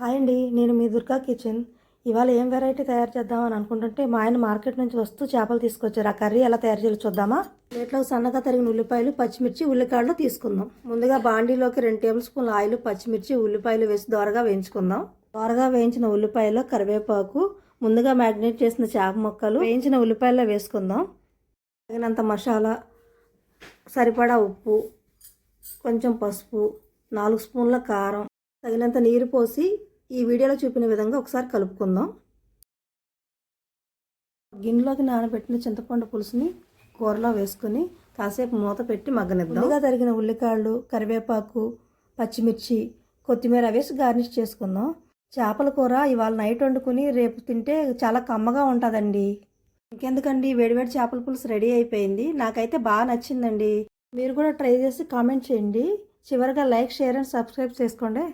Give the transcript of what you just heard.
Hi అండి, నేను మీ Durga kitchen. ఇవాళ ఏం వెరైటీ తయారు చేద్దామని అనుకుంటుంటే మా ఆయన మార్కెట్ నుంచి వస్తూ చేపలు తీసుకొచ్చారు. ఆ కర్రీ ఎలా తయారు చేయాలో చూద్దామా. ప్లేట్లో సన్నగా తరిగిన ఉల్లిపాయలు, పచ్చిమిర్చి, ఉల్లికాడలు తీసుకుందాం. ముందుగా బాండీలోకి 2 టేబుల్ స్పూన్ల ఆయిల్, పచ్చిమిర్చి, ఉల్లిపాయలు వేసి దోరగా వేయించుకుందాం. దోరగా వేయించిన ఉల్లిపాయలో కరివేపాకు, ముందుగా మ్యాగ్నేట్ చేసిన చేప ముక్కలు వేయించిన ఉల్లిపాయల్లో వేసుకుందాం. తగినంత మసాలా, సరిపడా ఉప్పు, కొంచెం పసుపు, 4 స్పూన్ల కారం, తగినంత నీరు పోసి ఈ వీడియోలో చూపిన విధంగా ఒకసారి కలుపుకుందాం. గిన్నెలోకి నానబెట్టిన చింతపండు పులుసుని కూరలో వేసుకుని కాసేపు మూత పెట్టి మగ్గనిద్దాం. ముందుగా తరిగిన ఉల్లికాళ్ళు, కరివేపాకు, పచ్చిమిర్చి, కొత్తిమీర వేసి గార్నిష్ చేసుకుందాం. చేపల కూర ఇవాళ నైట్ వండుకుని రేపు తింటే చాలా కమ్మగా ఉంటుందండి. ఇంకెందుకండి, వేడివేడి చేపల పులుసు రెడీ అయిపోయింది. నాకైతే బాగా నచ్చిందండి. మీరు కూడా ట్రై చేసి కామెంట్ చేయండి. చివరిగా లైక్, షేర్ అండ్ సబ్స్క్రైబ్ చేసుకోండి.